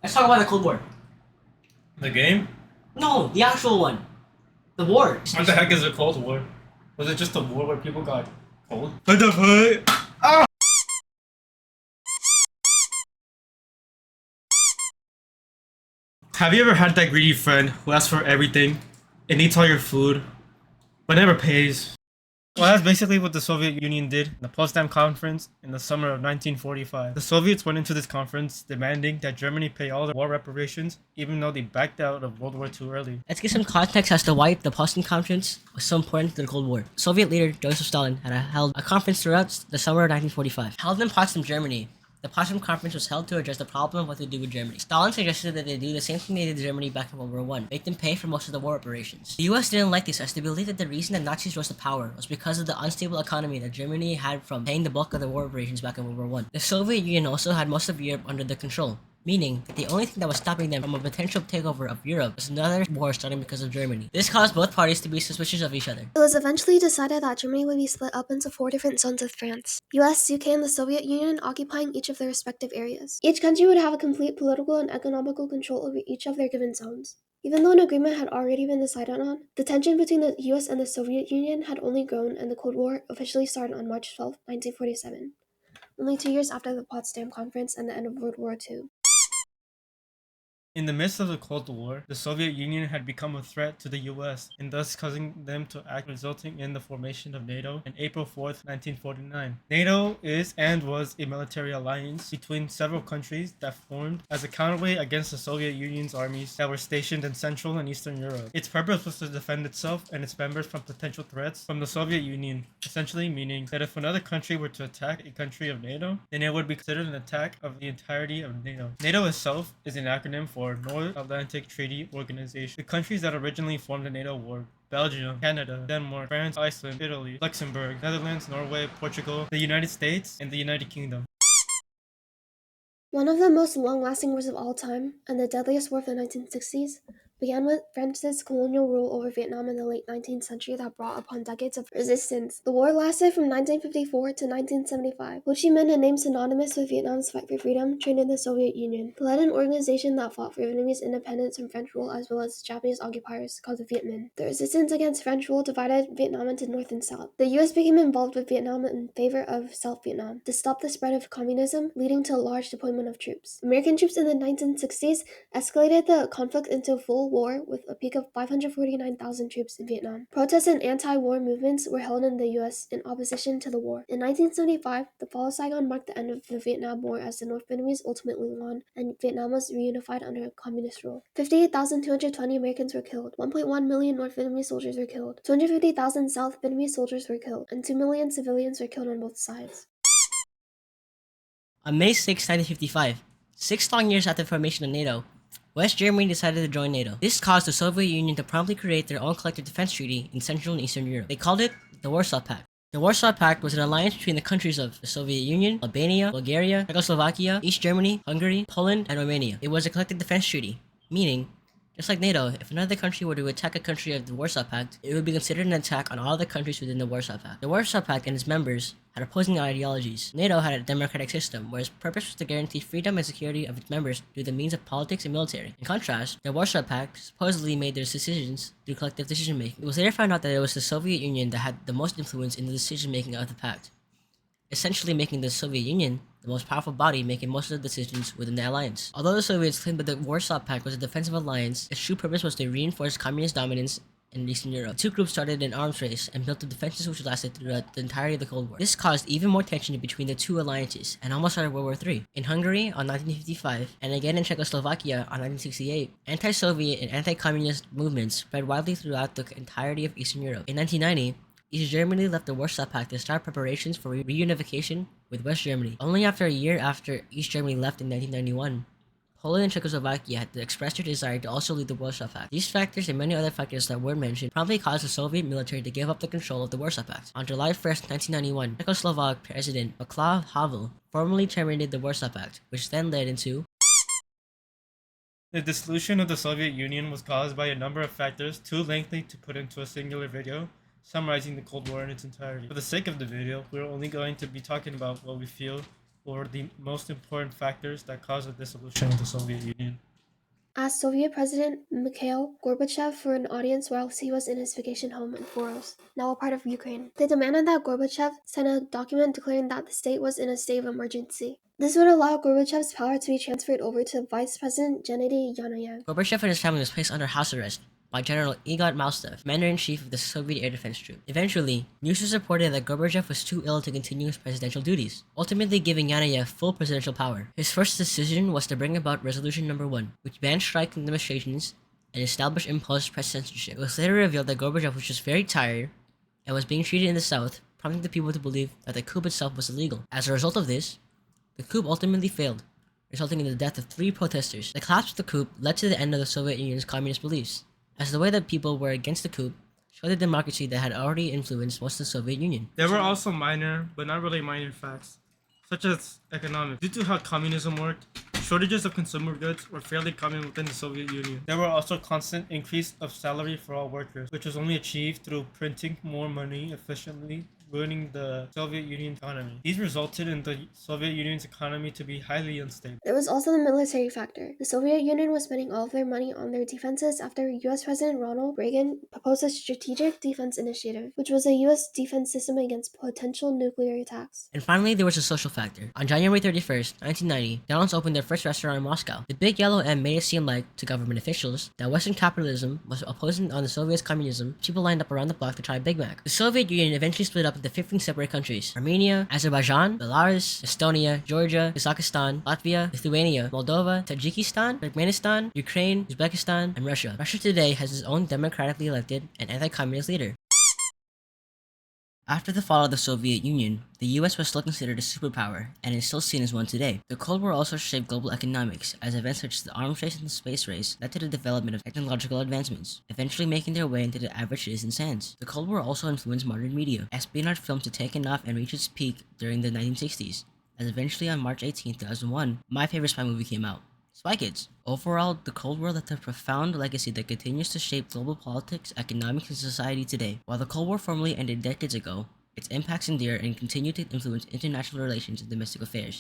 Let's talk about the Cold War. The game? No, the actual one. The war. What the heck is a Cold War? Was it just a war where people got cold? What the fuck? Ah! Have you ever had that greedy friend who asks for everything and eats all your food, but never pays? Well, that's basically what the Soviet Union did in the Potsdam Conference in the summer of 1945. The Soviets went into this conference demanding that Germany pay all their war reparations, even though they backed out of World War II early. Let's get some context as to why the Potsdam Conference was so important to the Cold War. Soviet leader Joseph Stalin had held a conference throughout the summer of 1945. Held in Potsdam, Germany, the Potsdam Conference was held to address the problem of what to do with Germany. Stalin suggested that they do the same thing they did to Germany back in World War I, make them pay for most of the war reparations. The US didn't like this as they believed that the reason that Nazis rose to power was because of the unstable economy that Germany had from paying the bulk of the war reparations back in World War I. The Soviet Union also had most of Europe under their control, meaning that the only thing that was stopping them from a potential takeover of Europe was another war starting because of Germany. This caused both parties to be suspicious of each other. It was eventually decided that Germany would be split up into 4 different zones with France, US, UK, and the Soviet Union occupying each of their respective areas. Each country would have a complete political and economical control over each of their given zones. Even though an agreement had already been decided on, the tension between the US and the Soviet Union had only grown, and the Cold War officially started on March 12, 1947, only 2 years after the Potsdam Conference and the end of World War II. In the midst of the Cold War, the Soviet Union had become a threat to the US and thus causing them to act, resulting in the formation of NATO on April 4th, 1949. NATO is and was a military alliance between several countries that formed as a counterweight against the Soviet Union's armies that were stationed in Central and Eastern Europe. Its purpose was to defend itself and its members from potential threats from the Soviet Union, essentially meaning that if another country were to attack a country of NATO, then it would be considered an attack of the entirety of NATO. NATO itself is an acronym for North Atlantic Treaty Organization. The countries that originally formed the NATO were Belgium, Canada, Denmark, France, Iceland, Italy, Luxembourg, Netherlands, Norway, Portugal, the United States, and the United Kingdom. One of the most long-lasting wars of all time, and the deadliest war of the 1960s, began with France's colonial rule over Vietnam in the late 19th century that brought upon decades of resistance. The war lasted from 1954 to 1975. Ho Chi Minh, a name synonymous with Vietnam's fight for freedom, trained in the Soviet Union. He led an organization that fought for Vietnamese independence from French rule as well as Japanese occupiers called the Viet Minh. The resistance against French rule divided Vietnam into North and South. The US became involved with Vietnam in favor of South Vietnam to stop the spread of communism, leading to a large deployment of troops. American troops in the 1960s escalated the conflict into full war with a peak of 549,000 troops in Vietnam. Protests and anti-war movements were held in the US in opposition to the war. In 1975, the fall of Saigon marked the end of the Vietnam War as the North Vietnamese ultimately won and Vietnam was reunified under communist rule. 58,220 Americans were killed, 1.1 million North Vietnamese soldiers were killed, 250,000 South Vietnamese soldiers were killed, and 2 million civilians were killed on both sides. On May 6, 1955, 6 long years after the formation of NATO, West Germany decided to join NATO. This caused the Soviet Union to promptly create their own collective defense treaty in Central and Eastern Europe. They called it the Warsaw Pact. The Warsaw Pact was an alliance between the countries of the Soviet Union, Albania, Bulgaria, Czechoslovakia, East Germany, Hungary, Poland, and Romania. It was a collective defense treaty, meaning, just like NATO, if another country were to attack a country of the Warsaw Pact, it would be considered an attack on all the countries within the Warsaw Pact. The Warsaw Pact and its members had opposing ideologies. NATO had a democratic system, where its purpose was to guarantee freedom and security of its members through the means of politics and military. In contrast, the Warsaw Pact supposedly made their decisions through collective decision-making. It was later found out that it was the Soviet Union that had the most influence in the decision-making of the pact, essentially making the Soviet Union the most powerful body making most of the decisions within the alliance. Although the Soviets claimed that the Warsaw Pact was a defensive alliance, its true purpose was to reinforce communist dominance in Eastern Europe. The two groups started an arms race and built the defenses which lasted throughout the entirety of the Cold War. This caused even more tension between the two alliances and almost started World War III. In Hungary on 1955 and again in Czechoslovakia on 1968, anti-Soviet and anti-communist movements spread widely throughout the entirety of Eastern Europe. In 1990, East Germany left the Warsaw Pact to start preparations for reunification with West Germany. Only after a year after East Germany left in 1991, Poland and Czechoslovakia had expressed their desire to also leave the Warsaw Pact. These factors and many other factors that were mentioned promptly caused the Soviet military to give up the control of the Warsaw Pact. On July 1st, 1991, Czechoslovak President Václav Havel formally terminated the Warsaw Pact, which then led into The dissolution of the Soviet Union was caused by a number of factors too lengthy to put into a singular video, summarizing the Cold War in its entirety. For the sake of the video, we're only going to be talking about what we feel or the most important factors that caused the dissolution of the Soviet Union. Asked Soviet President Mikhail Gorbachev for an audience whilst he was in his vacation home in Voros, now a part of Ukraine. They demanded that Gorbachev sign a document declaring that the state was in a state of emergency. This would allow Gorbachev's power to be transferred over to Vice President Gennady Yanayev. Gorbachev and his family was placed under house arrest by General Igor Maltsev, commander-in-chief of the Soviet Air Defense Troop. Eventually, news was reported that Gorbachev was too ill to continue his presidential duties, ultimately giving Yanayev full presidential power. His first decision was to bring about Resolution No. 1, which banned striking demonstrations and established imposed press censorship. It was later revealed that Gorbachev was just very tired and was being treated in the South, prompting the people to believe that the coup itself was illegal. As a result of this, the coup ultimately failed, resulting in the death of 3 protesters. The collapse of the coup led to the end of the Soviet Union's communist beliefs, as the way that people were against the coup showed the democracy that had already influenced most of the Soviet Union. There were also minor, but not really minor facts, such as economics. Due to how communism worked, shortages of consumer goods were fairly common within the Soviet Union. There were also constant increase of salary for all workers, which was only achieved through printing more money efficiently, ruining the Soviet Union economy. These resulted in the Soviet Union's economy to be highly unstable. There was also the military factor. The Soviet Union was spending all of their money on their defenses after US President Ronald Reagan proposed a strategic defense initiative, which was a US defense system against potential nuclear attacks. And finally, there was a social factor. On January 31st, 1990, McDonald's opened their first restaurant in Moscow. The big yellow M made it seem like, to government officials, that Western capitalism was opposing on the Soviets' communism. People lined up around the block to try a Big Mac. The Soviet Union eventually split up into 15 separate countries: Armenia, Azerbaijan, Belarus, Estonia, Georgia, Kazakhstan, Latvia, Lithuania, Moldova, Tajikistan, Turkmenistan, Ukraine, Uzbekistan, and Russia. Russia today has its own democratically elected and anti-communist leader. After the fall of the Soviet Union, the US was still considered a superpower, and is still seen as one today. The Cold War also shaped global economics, as events such as the arms race and the space race led to the development of technological advancements, eventually making their way into the average citizen's hands. The Cold War also influenced modern media. Espionage films had taken off and reached its peak during the 1960s, as eventually on March 18, 2001, my favorite spy movie came out: Spy Kids. Overall, the Cold War left a profound legacy that continues to shape global politics, economics, and society today. While the Cold War formally ended decades ago, its impacts endure and continue to influence international relations and domestic affairs.